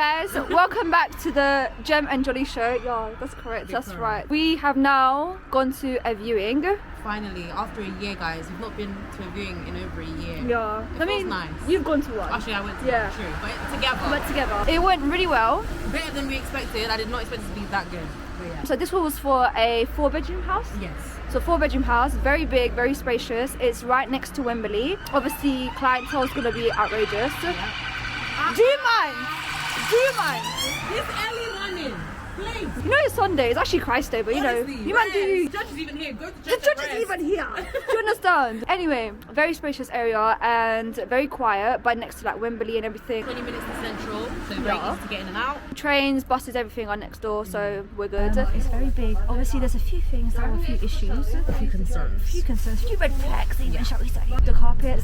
guys, welcome back to the Gem and Jolly show. Yeah, that's correct, that's right. We have now gone to a viewing. Finally, after a year, guys. We've not been to a viewing in over a year. Yeah, I mean, nice. You've gone to one. Actually, I went to one, true, but together. We went together. It went really well. Better than we expected. I did not expect it to be that good. But yeah. So this one was for a 4-bedroom house? Yes. So 4-bedroom house, very big, very spacious. It's right next to Wembley. Obviously, clientele is going to be outrageous. Yeah. Do you mind? Do you mind? This early running, please. You know it's Sunday, it's actually Christ Day, but you Honestly, know, you might do. The judge is even here. Go to church. The judge is even here. Do you understand? Anyway, very spacious area and very quiet, but next to like Wembley and everything. 20 minutes to Central, so very easy to get in and out. Trains, buses, everything are next door, so we're good. It's very big. Obviously, there's a few things that are a few issues, A few concerns. a few red flags, even shall we say. The carpet,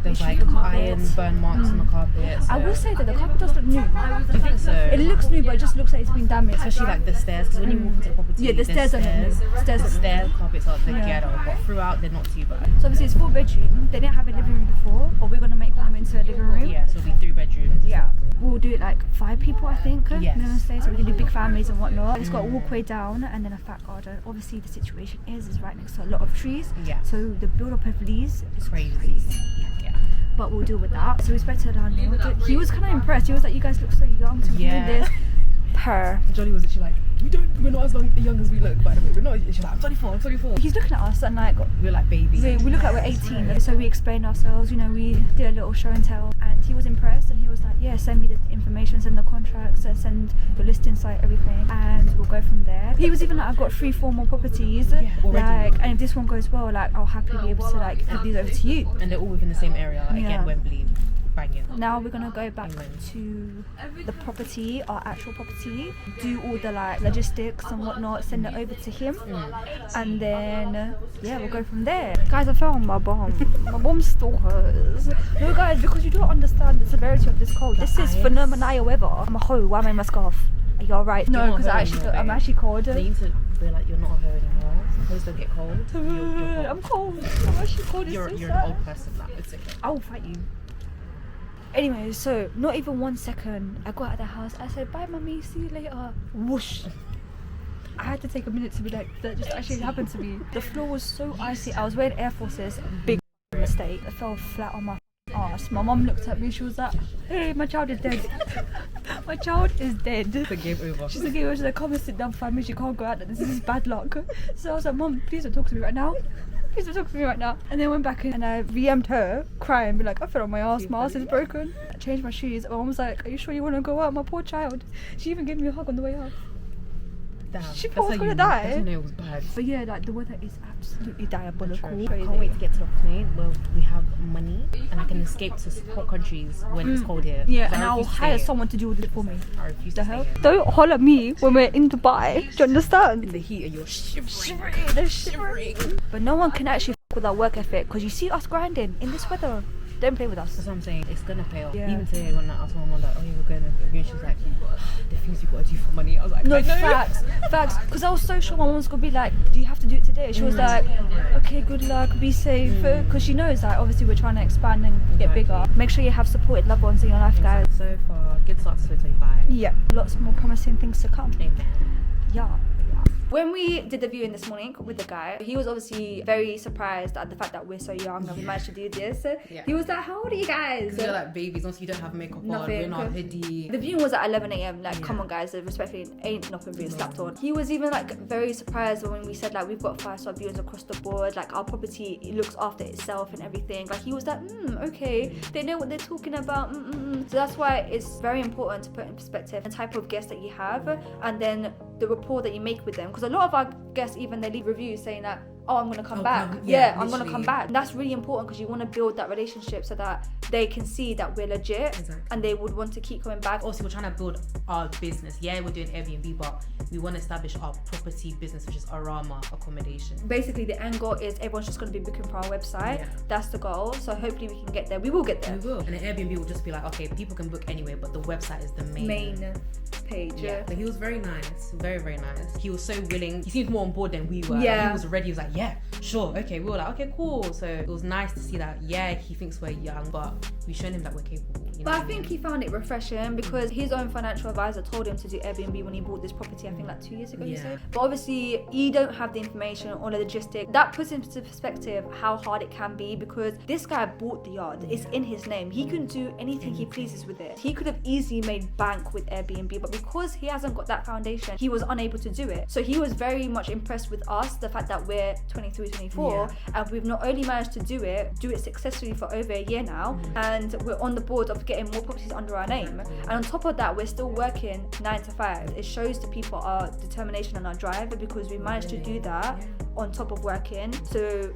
There's like iron burn marks on the carpet. So. I will say that the carpet does look new. Do you think so? It looks new, but it just looks like it's been damaged. Especially like the stairs, because when you walk into the property, Yeah, the stairs are not new. The stair carpets are the ghetto, but throughout they're not too bad. So obviously it's 4-bedroom. They didn't have a living room before, but we're gonna make them into a living room. Yeah, so it'll be 3 bedrooms. Yeah. We'll do it like 5 people, I think. Yes. So we can do big families and whatnot. It's got a walkway down and then a fat garden. Obviously the situation is right next to a lot of trees. Yeah. So the build up of leaves is Crazy. Yeah. But we'll deal with that. So we spoke to the landlord. He was kind of impressed. He was like, you guys look so young to be doing this. Jolly was literally like, we're not as young as we look, by the way. We're not. She's like, I'm 24. He's looking at us and like, We're like babies. we look like we're 18. So we explained ourselves, you know, we did a little show and tell. And he was impressed and he was like, yeah, send me the information, send the contracts, and send the listing site, everything. And we'll go from there. He was even like, I've got 3-4 more properties. Yeah, already. Like, and if this one goes well, like, I'll happily be able to like give these over to you. And they're all within the same area. Yeah. Again, Wembley. Banging. Now we're gonna go back to the property, our actual property, do all the like logistics and whatnot, send it over to him, and then yeah, we'll go from there. Guys, I fell on my bum. My bum still hurts. No, guys, because you don't understand the severity of this cold. This is phenomenal weather. I'm a hoe. Why am I in my scarf? Are you alright? No, because I'm actually cold. They need to be like, you're not a hoe anymore. Please don't get cold. You're I'm cold. I'm actually cold. You're an old person now. It's okay. I will fight you. Anyway, so not even 1 second, I got out of the house, I said, bye mummy, see you later. Whoosh. I had to take a minute to be like, that just actually happened to me. The floor was so icy. I was wearing Air Forces, big mistake. I fell flat on my ass. My mum looked at me, she was like, hey, my child is dead. My child is dead. It's a game over. She's like, she's like, come and sit down for me, she can't go out, this is bad luck. So I was like, Mum, please don't talk to me right now. Please don't talk to me right now. And then I went back in and I VM'd her, crying, be like, I fell on my ass, my ass is broken. I changed my shoes. My mum was like, are you sure you want to go out? My poor child. She even gave me a hug on the way out. Damn. She thought I was gonna die. That's when it was bad. But yeah, like the weather is absolutely diabolical. I can't wait to get to the point where we have money and I can escape to hot countries when it's cold here. Yeah, and I'll hire someone to do it for me. I refuse The to hell? stay here. Don't holler at me when we're in Dubai. Do you understand? In the heat and you're shivering. They're shivering. But no one can actually with our work ethic, because you see us grinding in this weather. Don't play with us. That's what I'm saying. It's gonna pay off. Yeah. Even today when I asked my mum like, oh, you're going to review, she was like, the things you gotta do for money. I was like, no, I know. facts. Because I was so sure my mum was gonna be like, do you have to do it today? She was like, okay, good luck, be safe. Because she knows that obviously we're trying to expand and get bigger. Make sure you have supported loved ones in your life, guys. So far, good start to 2025. Yeah, lots more promising things to come. Amen. Yeah. When we did the viewing this morning with the guy, he was obviously very surprised at the fact that we're so young and we managed to do this. Yeah. He was like, how old are you guys? Because you're like babies, once you don't have makeup on, we're not hoodie. The viewing was at 11 a.m. Like, come on guys, respectfully, ain't nothing being slapped on. He was even like very surprised when we said like we've got 5-star viewings across the board, like our property, it looks after itself and everything. Like he was like, okay, they know what they're talking about. So that's why it's very important to put in perspective the type of guests that you have and then the rapport that you make with them. Because a lot of our guests, even they leave reviews saying that, oh, I'm gonna come back. I'm gonna come back. And that's really important because you want to build that relationship so that they can see that we're legit and they would want to keep coming back. Also, we're trying to build our business. Yeah, we're doing Airbnb, but we want to establish our property business, which is Arama accommodation. Basically, the end goal is everyone's just going to be booking for our website. That's the goal. So hopefully we can get there. We will get there. We will. And then Airbnb will just be like, okay, people can book anyway, but the website is the main page. Yeah. But he was very nice. Very, very nice. He was so willing. He seemed more on board than we were. Yeah. Like, he was ready. He was like, yeah, sure. Okay. We were like, okay, cool. So it was nice to see that, yeah, he thinks we're young, but we've shown him that we're capable. You know But what I think he found it refreshing because his own financial advisor told him to do Airbnb when he bought this property, I think like 2 years ago, he said. But obviously, you don't have the information or the logistics. That puts into perspective how hard it can be because this guy bought the yard. It's in his name. He can do anything he pleases with it. He could have easily made bank with Airbnb, but because he hasn't got that foundation, he was unable to do it. So he was very much impressed with us, the fact that we're 23, 24, and we've not only managed to do it successfully for over a year now, and we're on the board of getting more properties under our name. And on top of that, we're still working 9 to 5. It shows to people our determination and our drive because we managed to do that on top of working. So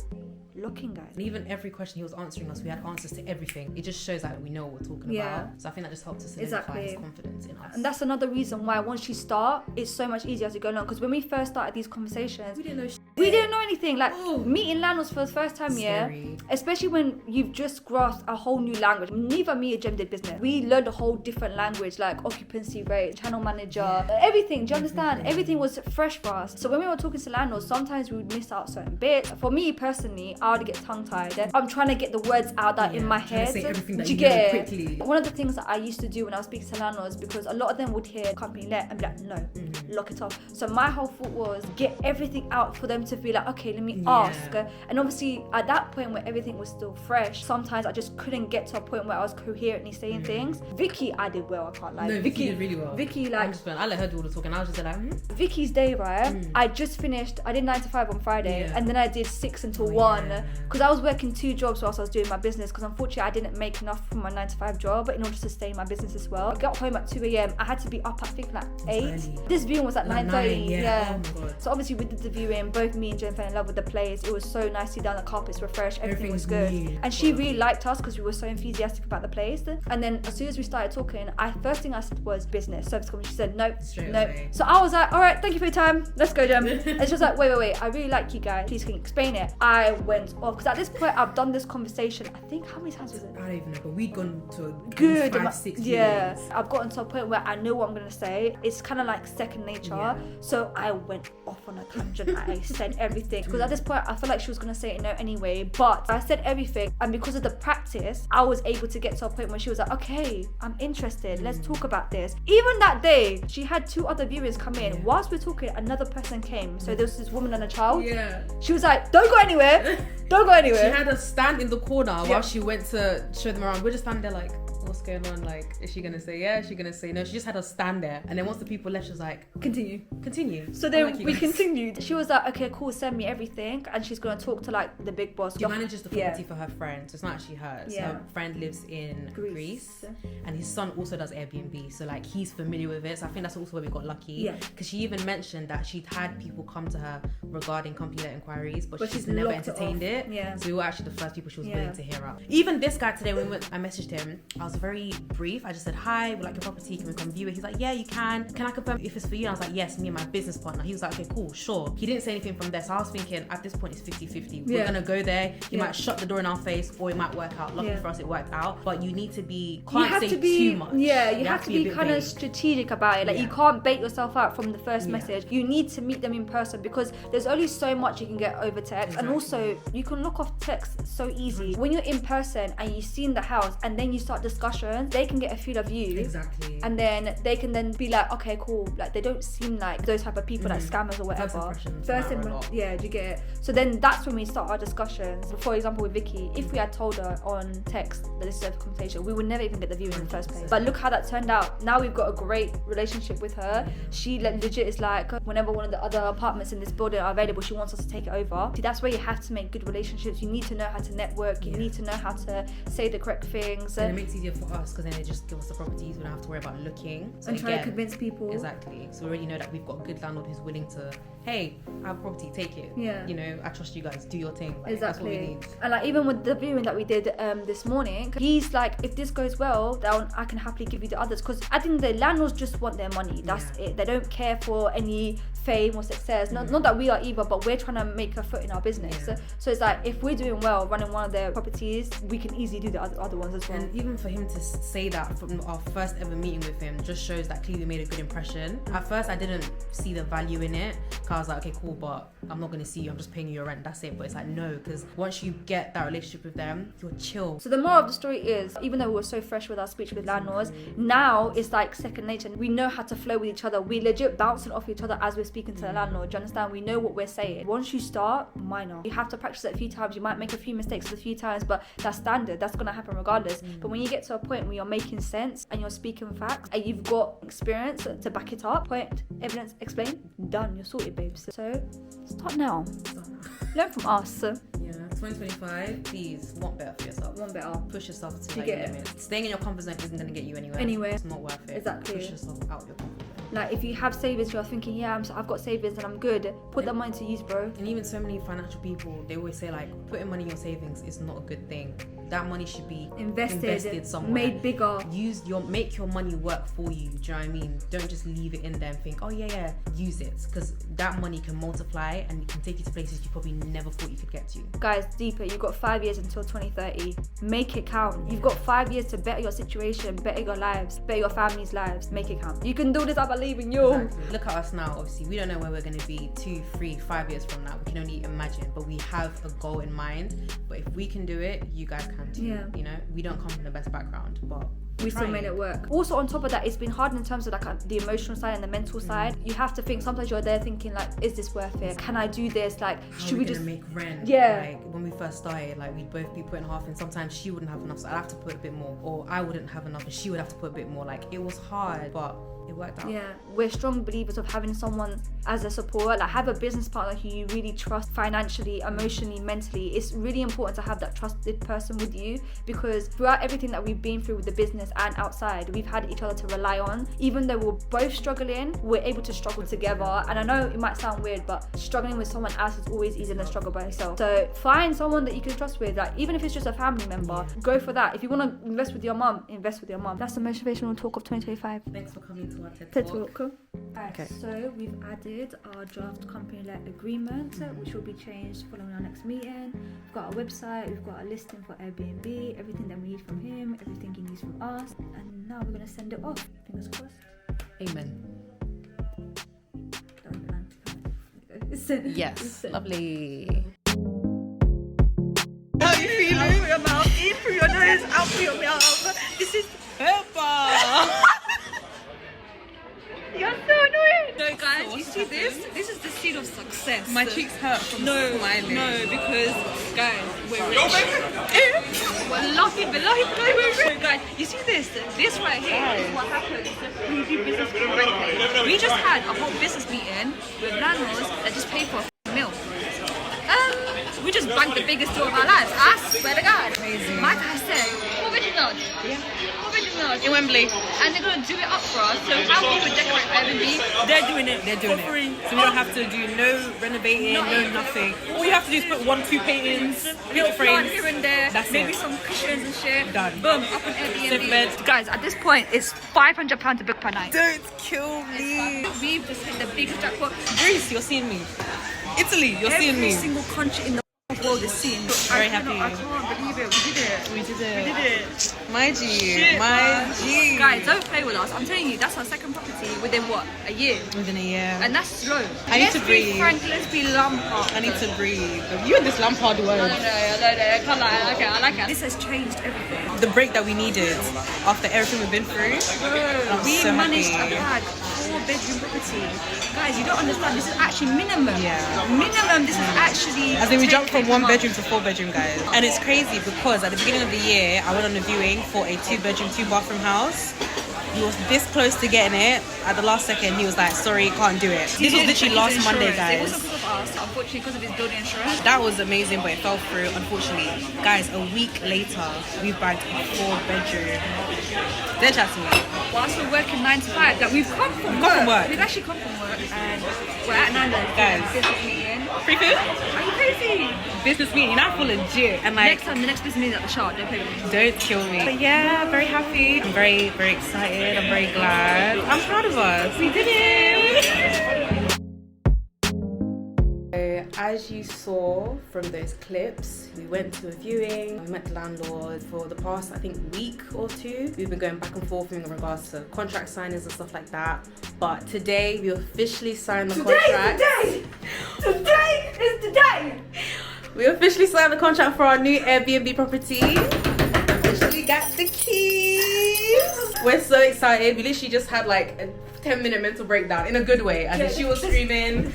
looking, guys. And even every question he was answering us, we had answers to everything. It just shows that we know what we're talking about. So I think that just helped to solidify his confidence in us. And that's another reason why once you start, it's so much easier as you go along. Because when we first started these conversations, we didn't know we didn't know anything. Like meeting landlords for the first time, Scary. especially when you've just grasped a whole new language. Neither me or Jem did business. We learned a whole different language, like occupancy rate, channel manager, everything. Do you understand? Everything was fresh for us. So when we were talking to landlords, sometimes we would miss out certain bits. For me personally, I would get tongue-tied. I'm trying to get the words out that in my head. Say everything that Do you you know get quickly. One of the things that I used to do when I was speaking to landlords, because a lot of them would hear company let and be like, no, lock it off. So my whole thought was get everything out for them to be like, okay, let me ask. And obviously at that point where everything was still fresh, sometimes I just couldn't get to a point where I was coherently saying things. Vicky, I did well, I can't lie. No, Vicky did really well. Vicky, like, I let her do all the talking. I was just like, Vicky's day, right? I just finished, I did 9 to 5 on Friday, and then I did 6 until 1, because I was working 2 jobs whilst I was doing my business, because unfortunately I didn't make enough from my 9 to 5 job in order to stay in my business as well. I got home at 2 a.m. I had to be up, I think, like 8. Early. This viewing was at 9:30. Oh my God. So obviously we did the viewing, both me and Jen fell in love with the place. It was so nice to see down, the carpets were fresh, everything was good. New. And she really liked us because we were so enthusiastic about the place. And then as soon as we started talking, first thing I said was business, service company. She said, nope. So I was like, all right, thank you for your time. Let's go, Jem. And she was like, wait, I really like you guys. Please, can you explain it? I went off because at this point I've done this conversation, I think, how many times was it? I don't even know, but we'd gone to a Good 5-6 yeah years. I've gotten to a point where I know what I'm gonna say. It's kind of like second nature. So I went off on a tangent. I said everything because at this point I felt like she was gonna say it no anyway, but I said everything, and because of the practice I was able to get to a point where she was like, okay, I'm interested, let's talk about this. Even that day she had 2 other viewers come in. Whilst we're talking, another person came, so there was this woman and a child. She was like, don't go anywhere. She had us stand in the corner while she went to show them around. We're just standing there like, what's going on? Like, is she gonna say yeah? Is she gonna say no? She just had us stand there, and then once the people left, she was like, continue. So then we continued. She was like, okay, cool, send me everything, and she's gonna talk to like the big boss. She manages the property for her friend, so it's not actually hers. Her friend lives in Greece, and his son also does Airbnb, so like he's familiar with it. So I think that's also where we got lucky, because she even mentioned that she'd had people come to her regarding company-let inquiries, but she's never entertained it. So we were actually the first people she was willing to hear out. Even this guy today, when I messaged him, I was very brief. I just said, hi, we like your property, can we come view it? He's like, yeah, you can I confirm if it's for you? And I was like, yes, me and my business partner. He was like, okay, cool, sure. He didn't say anything from there, so I was thinking at this point it's 50-50. We're gonna go there, he might shut the door in our face, or it might work out. Luckily for us it worked out, but you need to be, too much. You have to be kind of strategic about it. Like you can't bait yourself out from the first message. You need to meet them in person, because there's only so much you can get over text, and also you can look off text so easy. When you're in person and you've seen the house and then you start discussions, they can get a feel of you, and then they can then be like, okay, cool, like they don't seem like those type of people, like scammers or whatever. Do you get it? So then that's when we start our discussions. For example, with Vicky, if we had told her on text that this is a conversation, we would never even get the viewing in the first place. But look how that turned out. Now we've got a great relationship with her. She legit is like, whenever one of the other apartments in this building are available, she wants us to take it over. See, that's where you have to make good relationships. You need to know how to network. You need to know how to say the correct things. And it makes it easier for us, because then they just give us the properties. We don't have to worry about looking. So and trying to convince people. Exactly. So we already know that we've got a good landlord who's willing to, hey, I have a property, take it. You know, I trust you guys, do your thing. Like, that's what we need. And like even with the viewing that we did this morning, he's like, if this goes well, then I can happily give you the others, because I think the landlords just want their money. That's it. They don't care for any fame or success. Not that we are either, but we're trying to make a foot in our business. So it's like, if we're doing well running one of their properties, we can easily do the other ones as well. And even for him to say that from our first ever meeting with him just shows that clearly made a good impression. At first I didn't see the value in it. car. I was like, okay, cool, but I'm not gonna see you. I'm just paying you your rent. That's it. But it's like, no, because once you get that relationship with them, you're chill. So the moral of the story is, even though we were so fresh with our speech with landlords, now it's like second nature. We know how to flow with each other. We legit bouncing off each other as we're speaking to the landlord. Do you understand? We know what we're saying. Once you start, minor. You have to practice it a few times. You might make a few mistakes a few times, but that's standard. That's gonna happen regardless. But when you get to a point where you're making sense and you're speaking facts and you've got experience to back it up, point, evidence, explain, done. You're sorted, babes. So start now. Learn from us. Yeah, 2025, please, want better for yourself. Want better. Push yourself to like, your limit. Staying in your comfort zone isn't going to get you anywhere. It's not worth it. Exactly. Push yourself out your comfort zone. Like, if you have savings, you're thinking, yeah, I've got savings and I'm good. Put that money to use, bro. And even so many financial people, they always say, like, putting money in your savings is not a good thing. That money should be invested somewhere. Made bigger. Make your money work for you. Do you know what I mean? Don't just leave it in there and think, oh yeah, use it. Because that money can multiply and it can take you to places you probably never thought you could get to. Guys, deeper, you've got 5 years until 2030. Make it count. You've got 5 years to better your situation, better your lives, better your family's lives. Make it count. You can do this, I believe in you. Exactly. Look at us now, obviously. We don't know where we're going to be 2, 3, 5 years from now. We can only imagine, but we have a goal in mind. But if we can do it, you guys can too. Yeah. You know, we don't come from the best background, but we still made it work. Also, on top of that, it's been hard in terms of like the emotional side and the mental side. You have to think, sometimes you're there thinking like, is this worth it? Can I do this? Like, should we just make rent? Yeah. Like when we first started, like we'd both be putting half in. Sometimes she wouldn't have enough, so I'd have to put a bit more, or I wouldn't have enough and she would have to put a bit more. Like, it was hard, but it worked out. Yeah, we're strong believers of having someone as a support. Like, have a business partner who you really trust financially, emotionally, mentally. It's really important to have that trusted person with you, because throughout everything that we've been through with the business and outside, we've had each other to rely on. Even though we're both struggling, we're able to struggle together. And I know it might sound weird, but struggling with someone else is always easier than struggle by yourself. So find someone that you can trust with. Like, even if it's just a family member, go for that. If you want to invest with your mum, invest with your mum. That's the motivational talk of 2025. Thanks for coming to our TED TED Talk. Talk. Okay. So we've added our draft company-led agreement, which will be changed following our next meeting. We've got our website, we've got a listing for Airbnb, everything that we need from him, everything he needs from us, and now we're gonna send it off. Fingers crossed. Amen. Yes. Yes. Lovely. How you feeling? Out through your mouth, in through your nose, out through your mouth. This is Pepper. You're so annoying. No, guys, you see this? This is the seed of success. My cheeks hurt from smiling. No, because guys, we're lucky, guys. You see this? This right here is what happens when you do business correctly. We just had a whole business meeting with landlords that just paid for a meal. We just banked the biggest deal of our lives. I swear to God. Amazing. My guy said, $4 million. Yeah. $4 million. In Wembley. And they're gonna do it up for us. So how we would decorate Airbnb? They're doing it for free. So we don't have to do no renovating, no nothing. All you have to do is put 1-2 paintings, little Plant frames. here and there, That's maybe it. some cushions and shit. Done. Boom, up on Airbnb. 7 beds. Guys, at this point, it's £500 to book per night. Don't kill me. We've just hit the biggest jackpot. Greece, you're seeing me. Italy, you're seeing Every me. single country in the world is seeing. Very happy. I can't believe it. We did it. We did it. We did it. My G. Shit, my man. G. Guys, don't play with us. I'm telling you, that's our second property within what? A year. Within a year. And that's slow. I need Let's to be breathe. frank, let's be Lampard. I need to breathe. You and this Lampard word. No, I can't lie. I like it. This has changed everything. The break that we needed after everything we've been through. I'm We so managed happy. to bag 4-bedroom property. Guys, you don't understand. This is actually minimum. Yeah. Minimum. This is actually. As in, we jumped from 1 month. bedroom to 4 bedroom, guys. And it's crazy because at the beginning of the year, I went on a viewing for a 2 bedroom, 2 bathroom house. He was this close to getting it. At the last second, he was like, sorry, can't do it. This was literally last Monday, It guys. wasn't because of us, unfortunately, because of his building insurance. That was amazing, but it fell through, unfortunately. Guys, a week later, we bagged a 4 bedroom. Don't chat to me. Whilst we're working 9 to 5, like we've come from work. We've actually come from work and we're at Nando's. Guys. Business meeting. Free food? Are you crazy? Business meeting, I feel legit. And like, Next time, the next business meeting is at the shark. Don't play with me. don't kill me. But yeah, very happy. I'm very, very excited. I'm very glad. I'm proud of us. We did it. As you saw from those clips, we went to a viewing, we met the landlord for the past, I think, week or two. We've been going back and forth in regards to contract signings and stuff like that. But today, we officially signed the contract. Today is the day! We officially signed the contract for our new Airbnb property. Officially got the keys. We're so excited. We literally just had like a 10-minute mental breakdown in a good way. As in she was screaming.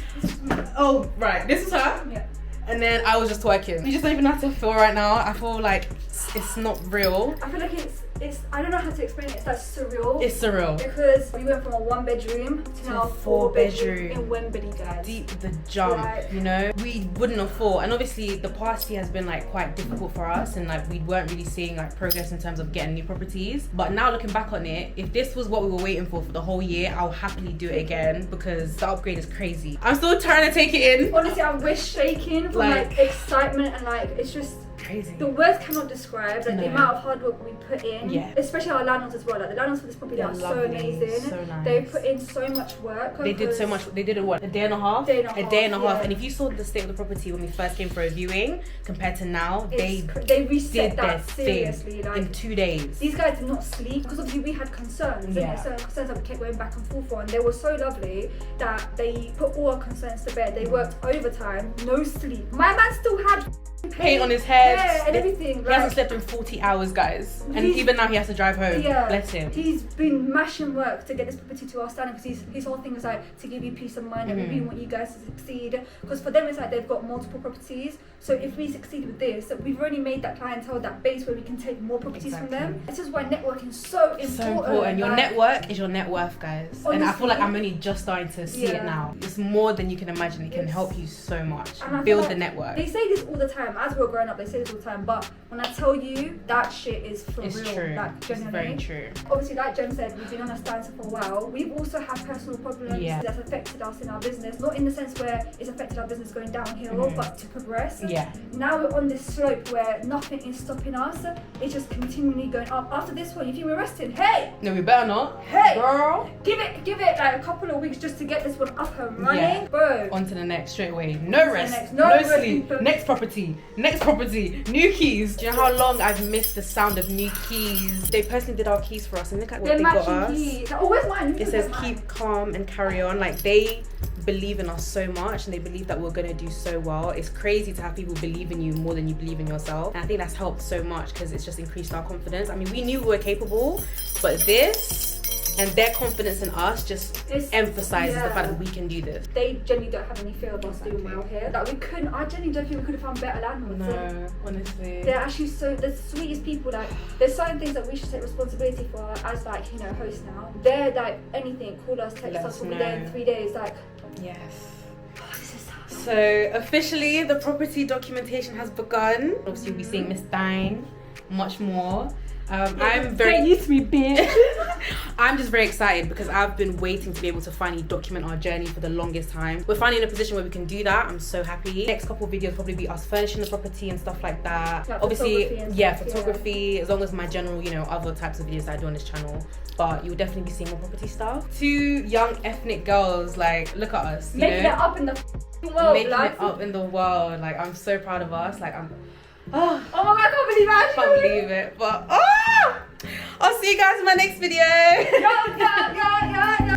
Oh, right. This is her. Yeah. And then I was just twerking. We just don't even know how to feel right now. I feel like it's not real. I feel like it's I don't know how to explain it. It's like surreal. It's surreal. Because we went from a 1-bedroom to now a 4-bedroom in Wembley, guys. The jump, like, you know? We wouldn't have thought. And obviously the past year has been like quite difficult for us, and like we weren't really seeing like progress in terms of getting new properties. But now looking back on it, if this was what we were waiting for the whole year, I'll happily do it again because the upgrade is crazy. I'm still trying to take it in. Honestly, we're shaking from like excitement, and like it's just crazy. The words cannot describe like the amount of hard work we put in. Yeah. Especially our landlords as well. Like the landlords for this property are so amazing. So nice. They put in so much work. They did so much. They did it what? A day and a half. A day and a half. And if you saw the state of the property when we first came for a viewing compared to now, they reset did that their seriously. thing like in 2 days. These guys did not sleep because obviously we had concerns. Yeah. Certain concerns that we kept going back and forth on. They were so lovely that they put all our concerns to bed. They worked overtime, no sleep. My man still had paint on his head. Yeah, and everything. He hasn't slept in 40 hours, guys. And even now he has to drive home. Yeah. Bless him. He's been mashing work to get this property to our standard because his whole thing is like to give you peace of mind and we really want you guys to succeed. Because for them it's like they've got multiple properties. So if we succeed with this, we've already made that clientele that base where we can take more properties from them. This is why networking is so important. So important. Your network is your net worth, guys. Honestly, and I feel like I'm only just starting to see it now. It's more than you can imagine. It can help you so much. Build the network. They say this all the time. As we were growing up, they say this all the time. But when I tell you, that shit is for real. True. Like, genuinely. It's very true. Obviously, like Jem said, we've been on a standstill for a while. We've also had personal problems that's affected us in our business. Not in the sense where it's affected our business going downhill, but to progress. Yeah. Now we're on this slope where nothing is stopping us. It's just continually going up. After this one, you think we're resting? Hey! No, we better not. Hey! Girl! Give it like a couple of weeks just to get this one up and running. Bro. On to the next straight away. No rest. No sleep. Next property. New keys. Do you know how long I've missed the sound of new keys? They personally did our keys for us and look at what they got us. Keys. Oh, where's mine? It says keep calm and carry on. Like they believe in us so much and they believe that we're going to do so well. It's crazy to have people believe in you more than you believe in yourself, and I think that's helped so much because it's just increased our confidence. I mean, we knew we were capable, but this and their confidence in us just emphasizes the fact that we can do this. They genuinely don't have any fear of us doing well here. Like I genuinely don't think we could have found better landlords. No, honestly. They're actually the sweetest people. Like there's certain things that we should take responsibility for as like, you know, hosts now. They're like anything, call us, text us, we'll be there in 3 days. Like yes. So officially the property documentation has begun. Obviously you'll be seeing Miss Dine much more. I'm very used to me, bitch. I'm just very excited because I've been waiting to be able to finally document our journey for the longest time. We're finally in a position where we can do that. I'm so happy. Next couple of videos will probably be us furnishing the property and stuff like that. Like obviously, photography, as long as my general, you know, other types of videos that I do on this channel. But you'll definitely be seeing more property stuff. 2 young ethnic girls, like, look at us, you making know? it up in the world, making it up in the world. Like, I'm so proud of us. Like, oh my god, I can't believe I can't believe it. But I'll see you guys in my next video. Yeah.